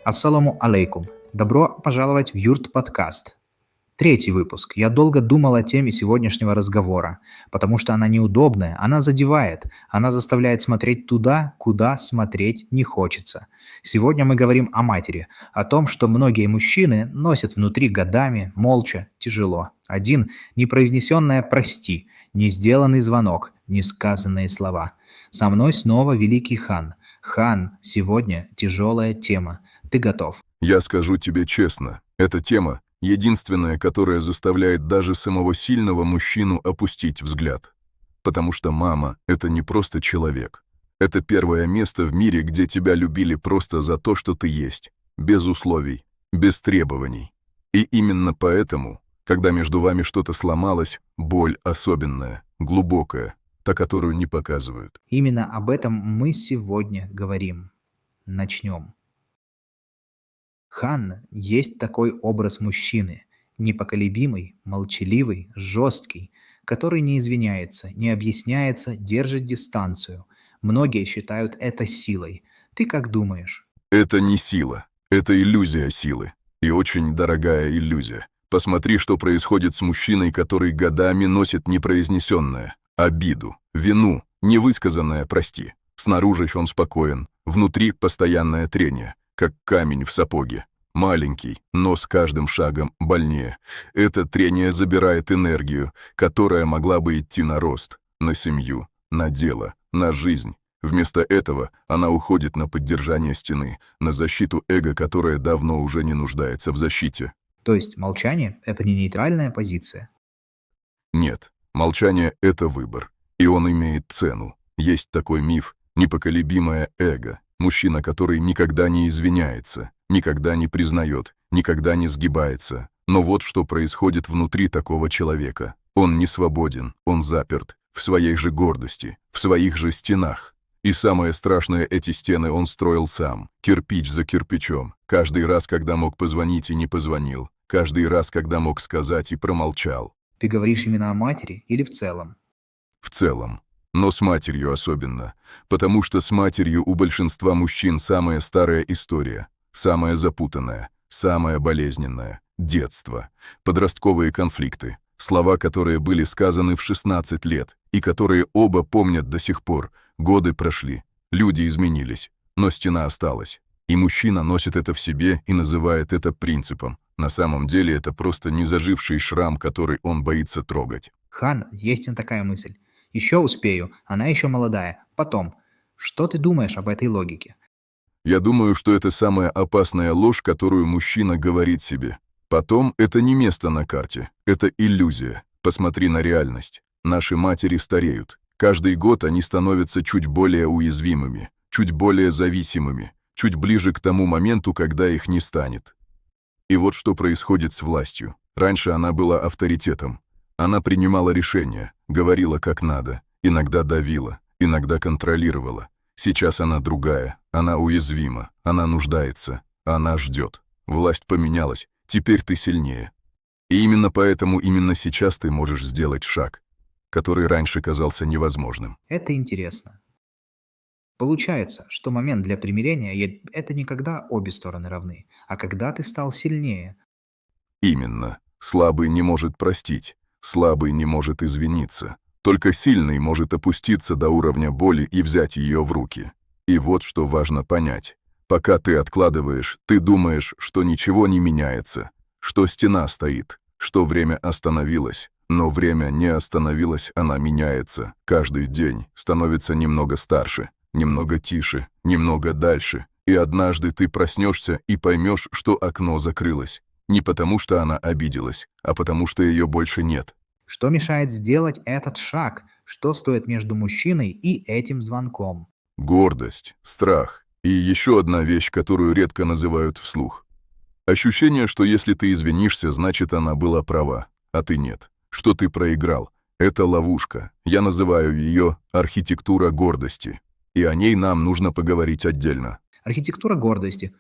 Ассаламу алейкум. Добро пожаловать в Юрт подкаст. Третий выпуск. Я долго думал о теме сегодняшнего разговора, потому что она неудобная, она задевает, она заставляет смотреть туда, куда смотреть не хочется. Сегодня мы говорим о матери, о том, что многие мужчины носят внутри годами, молча, тяжело. Один – непроизнесенное «прости», не сделанный звонок, не сказанные слова. Со мной снова великий хан. Хан, сегодня тяжелая тема. Ты готов? Я скажу тебе честно, эта тема — единственная, которая заставляет даже самого сильного мужчину опустить взгляд. Потому что мама — это не просто человек. Это первое место в мире, где тебя любили просто за то, что ты есть, без условий, без требований. И именно поэтому, когда между вами что-то сломалось, боль особенная, глубокая, та, которую не показывают. Именно об этом мы сегодня говорим. Начнем. Хан есть такой образ мужчины, непоколебимый, молчаливый, жесткий, который не извиняется, не объясняется, держит дистанцию. Многие считают это силой. Ты как думаешь? Это не сила, это иллюзия силы. И очень дорогая иллюзия. Посмотри, что происходит с мужчиной, который годами носит непроизнесенное, обиду, вину, невысказанное «прости». Снаружи он спокоен, внутри постоянное трение, как камень в сапоге. Маленький, но с каждым шагом больнее. Это трение забирает энергию, которая могла бы идти на рост, на семью, на дело, на жизнь. Вместо этого она уходит на поддержание стены, на защиту эго, которое давно уже не нуждается в защите. То есть молчание – это не нейтральная позиция? Нет, молчание — это выбор, и он имеет цену. Есть такой миф — непоколебимое эго. Мужчина, который никогда не извиняется, никогда не признает, никогда не сгибается. Но вот что происходит внутри такого человека. Он не свободен, он заперт в своей же гордости, в своих же стенах. И самое страшное, эти стены он строил сам, кирпич за кирпичом. Каждый раз, когда мог позвонить и не позвонил. Каждый раз, когда мог сказать и промолчал. Ты говоришь именно о матери или в целом? В целом. Но с матерью особенно. Потому что с матерью у большинства мужчин самая старая история, самая запутанная, самая болезненная. Детство, подростковые конфликты, слова, которые были сказаны в 16 лет, и которые оба помнят до сих пор. Годы прошли, люди изменились, но стена осталась. И мужчина носит это в себе и называет это принципом. На самом деле это просто незаживший шрам, который он боится трогать. Хан, есть такая мысль. Еще успею, она еще молодая. Потом. Что ты думаешь об этой логике? Я думаю, что это самая опасная ложь, которую мужчина говорит себе. Потом — это не место на карте, это иллюзия. Посмотри на реальность. Наши матери стареют. Каждый год они становятся чуть более уязвимыми, чуть более зависимыми, чуть ближе к тому моменту, когда их не станет. И вот что происходит с властью. Раньше она была авторитетом. Она принимала решения, говорила как надо, иногда давила, иногда контролировала. Сейчас она другая, она уязвима, она нуждается, она ждет. Власть поменялась, теперь ты сильнее. И именно поэтому именно сейчас ты можешь сделать шаг, который раньше казался невозможным. Это интересно. Получается, что момент для примирения – это не когда обе стороны равны, а когда ты стал сильнее. Именно. Слабый не может простить, слабый не может извиниться. Только сильный может опуститься до уровня боли и взять ее в руки. И вот что важно понять. Пока ты откладываешь, ты думаешь, что ничего не меняется, что стена стоит, что время остановилось. Но время не остановилось, она меняется. Каждый день становится немного старше, немного тише, немного дальше. И однажды ты проснешься и поймешь, что окно закрылось. Не потому, что она обиделась, а потому, что ее больше нет. Что мешает сделать этот шаг? Что стоит между мужчиной и этим звонком? Гордость, страх и еще одна вещь, которую редко называют вслух. Ощущение, что если ты извинишься, значит она была права, а ты нет. Что ты проиграл. Это ловушка. Я называю ее архитектура гордости. И о ней нам нужно поговорить отдельно. Архитектура гордости.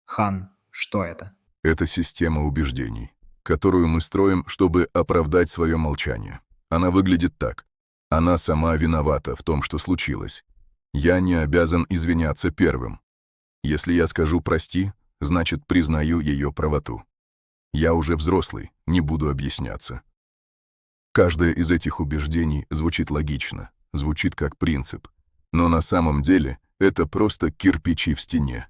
Хан, что это? Это система убеждений, которую мы строим, чтобы оправдать свое молчание. Она выглядит так. Она сама виновата в том, что случилось. Я не обязан извиняться первым. Если я скажу «прости», значит, признаю ее правоту. Я уже взрослый, не буду объясняться. Каждое из этих убеждений звучит логично, звучит как принцип. Но на самом деле это просто кирпичи в стене,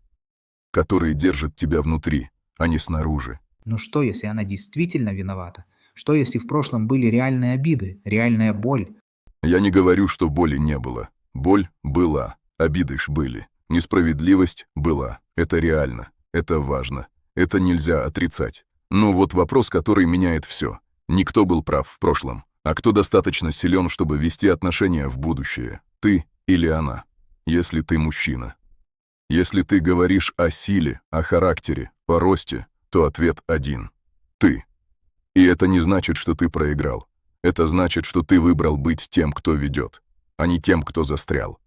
которые держат тебя внутри, а не снаружи. Но что, если она действительно виновата? Что, если в прошлом были реальные обиды, реальная боль? Я не говорю, что боли не было. Боль была, обиды ж были. Несправедливость была. Это реально, это важно. Это нельзя отрицать. Но вот вопрос, который меняет все. Не кто был прав в прошлом, а кто достаточно силен, чтобы вести отношения в будущее. Ты или она. Если ты мужчина. Если ты говоришь о силе, о характере, о росте, то ответ один. Ты. И это не значит, что ты проиграл. Это значит, что ты выбрал быть тем, кто ведет, а не тем, кто застрял.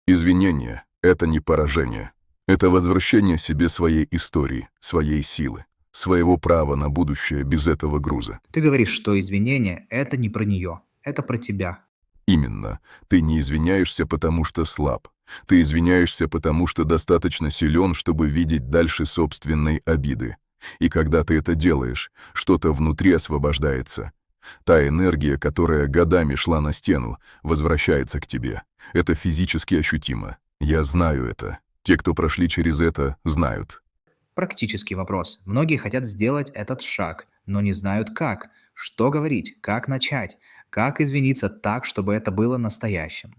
Извинение — это не поражение. Это возвращение себе своей истории, своей силы, своего права на будущее без этого груза. Ты говоришь, что извинения — это не про нее, это про тебя. Именно. Ты не извиняешься, потому что слаб. Ты извиняешься, потому что достаточно силен, чтобы видеть дальше собственной обиды. И когда ты это делаешь, что-то внутри освобождается. Та энергия, которая годами шла на стену, возвращается к тебе. Это физически ощутимо. Я знаю это. Те, кто прошли через это, знают. Практический вопрос. Многие хотят сделать этот шаг, но не знают как. Что говорить, как начать, как извиниться так, чтобы это было настоящим.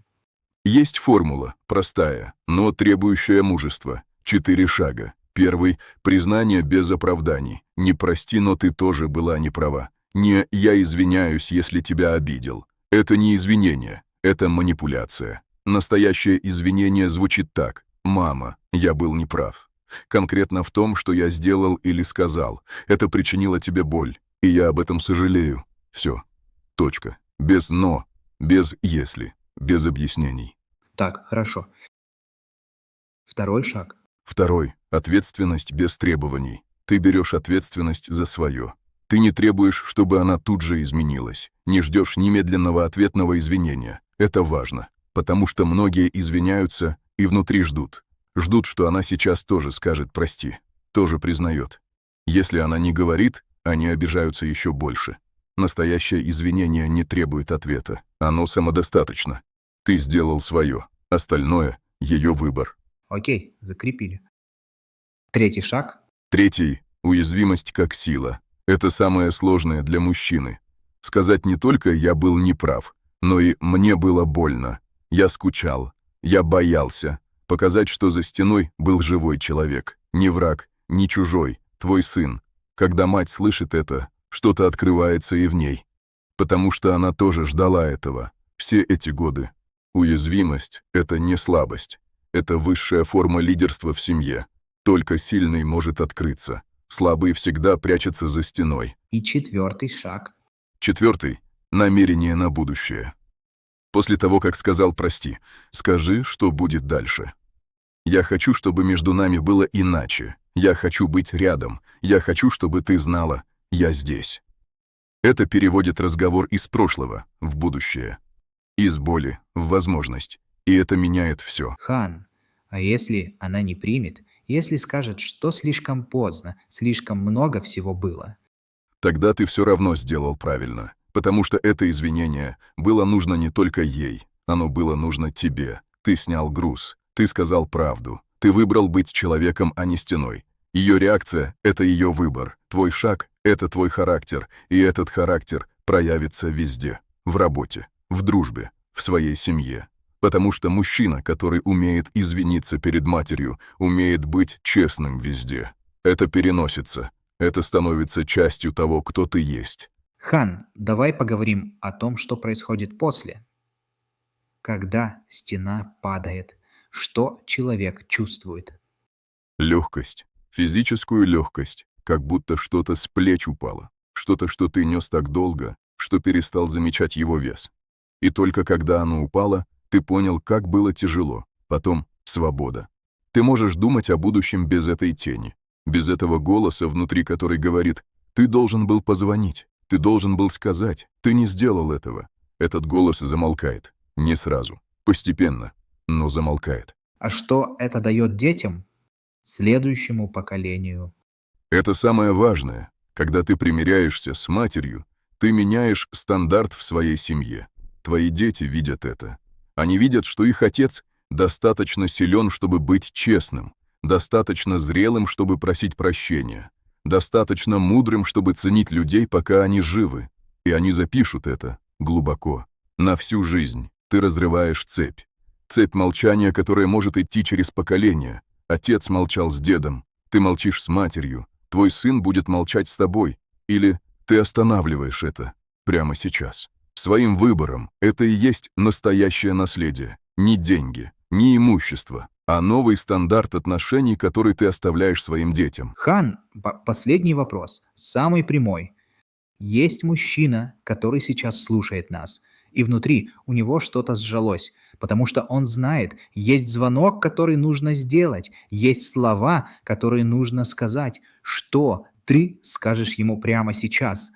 Есть формула, простая, но требующая мужества. 4 шага. Первый — признание без оправданий. Не прости, но ты тоже была не права. Не «я извиняюсь, если тебя обидел». Это не извинение, это манипуляция. Настоящее извинение звучит так: «Мама, я был неправ. Конкретно в том, что я сделал или сказал. Это причинило тебе боль, и я об этом сожалею». Все. Точка. Без «но», без «если», без объяснений. Так, хорошо. Второй шаг. Второй — ответственность без требований. Ты берешь ответственность за свое. Ты не требуешь, чтобы она тут же изменилась. Не ждешь немедленного ответного извинения. Это важно, потому что многие извиняются и внутри ждут. Ждут, что она сейчас тоже скажет «прости», тоже признает. Если она не говорит, они обижаются еще больше. Настоящее извинение не требует ответа. Оно самодостаточно. Ты сделал свое. Остальное — ее выбор. Окей, закрепили. Третий шаг. Третий — уязвимость как сила. Это самое сложное для мужчины. Сказать не только «я был неправ», но и «мне было больно», «я скучал», «я боялся». Показать, что за стеной был живой человек, не враг, не чужой, твой сын. Когда мать слышит это, что-то открывается и в ней. Потому что она тоже ждала этого. Все эти годы. Уязвимость — это не слабость. Это высшая форма лидерства в семье. Только сильный может открыться. Слабый всегда прячется за стеной. И четвертый шаг. Четвертый — намерение на будущее. После того, как сказал «прости», скажи, что будет дальше. Я хочу, чтобы между нами было иначе. Я хочу быть рядом. Я хочу, чтобы ты знала, я здесь. Это переводит разговор из прошлого в будущее. Из боли в возможность. И это меняет все. Хан, а если она не примет, если скажет, что слишком поздно, слишком много всего было? Тогда ты все равно сделал правильно. Потому что это извинение было нужно не только ей. Оно было нужно тебе. Ты снял груз. Ты сказал правду. Ты выбрал быть человеком, а не стеной. Ее реакция — это ее выбор. Твой шаг — это твой характер. И этот характер проявится везде. В работе, в дружбе, в своей семье. Потому что мужчина, который умеет извиниться перед матерью, умеет быть честным везде. Это переносится. Это становится частью того, кто ты есть. Хан, давай поговорим о том, что происходит после. Когда стена падает, что человек чувствует? Легкость. Физическую легкость. Как будто что-то с плеч упало. Что-то, что ты нес так долго, что перестал замечать его вес. И только когда оно упало, ты понял, как было тяжело. Потом свобода. Ты можешь думать о будущем без этой тени. Без этого голоса внутри, который говорит: «Ты должен был позвонить. Ты должен был сказать. Ты не сделал этого». Этот голос замолкает. Не сразу. Постепенно. Но замолкает. А что это дает детям? следующему поколению. Это самое важное. Когда ты примиряешься с матерью, ты меняешь стандарт в своей семье. Твои дети видят это. Они видят, что их отец достаточно силен, чтобы быть честным, достаточно зрелым, чтобы просить прощения, достаточно мудрым, чтобы ценить людей, пока они живы. И они запишут это глубоко, на всю жизнь. Ты разрываешь цепь. Цепь молчания, которая может идти через поколения. Отец молчал с дедом, ты молчишь с матерью, твой сын будет молчать с тобой. Или ты останавливаешь это прямо сейчас. Своим выбором это и есть настоящее наследие. Не деньги, не имущество, а новый стандарт отношений, который ты оставляешь своим детям. Хан, последний вопрос, самый прямой. Есть мужчина, который сейчас слушает нас, и внутри у него что-то сжалось, потому что он знает, есть звонок, который нужно сделать, есть слова, которые нужно сказать. Что ты скажешь ему прямо сейчас?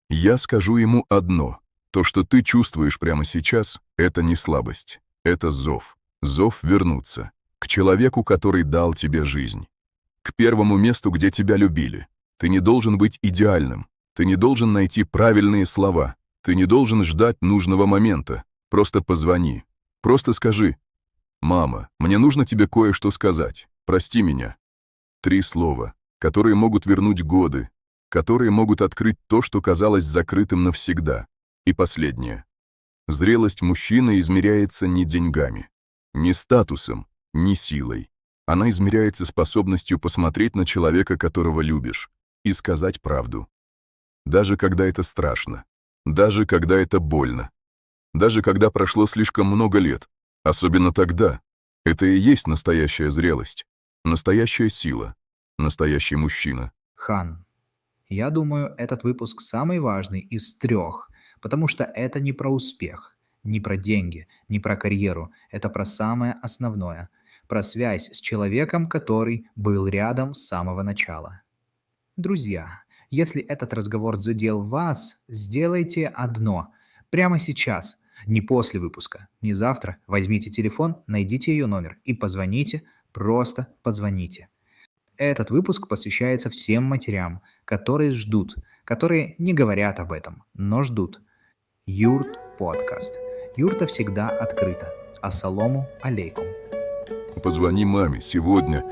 Я скажу ему одно. То, что ты чувствуешь прямо сейчас, это не слабость. Это зов. Зов вернуться. К человеку, который дал тебе жизнь. К первому месту, где тебя любили. Ты не должен быть идеальным. Ты не должен найти правильные слова. Ты не должен ждать нужного момента. Просто позвони. Просто скажи: «Мама, мне нужно тебе кое-что сказать. Прости меня». 3 слова, которые могут вернуть годы, которые могут открыть то, что казалось закрытым навсегда. И последнее. Зрелость мужчины измеряется не деньгами, не статусом, не силой. Она измеряется способностью посмотреть на человека, которого любишь, и сказать правду. Даже когда это страшно, даже когда это больно, даже когда прошло слишком много лет, особенно тогда. Это и есть настоящая зрелость, настоящая сила, настоящий мужчина. Хан, я думаю, этот выпуск самый важный из 3, потому что это не про успех, не про деньги, не про карьеру. Это про самое основное, про связь с человеком, который был рядом с самого начала. Друзья, если этот разговор задел вас, сделайте одно. Прямо сейчас, не после выпуска, не завтра, возьмите телефон, найдите ее номер и позвоните, просто позвоните. Этот выпуск посвящается всем матерям, которые ждут, которые не говорят об этом, но ждут. Юрт подкаст. Юрта всегда открыта. Ассаламу алейкум. Позвони маме сегодня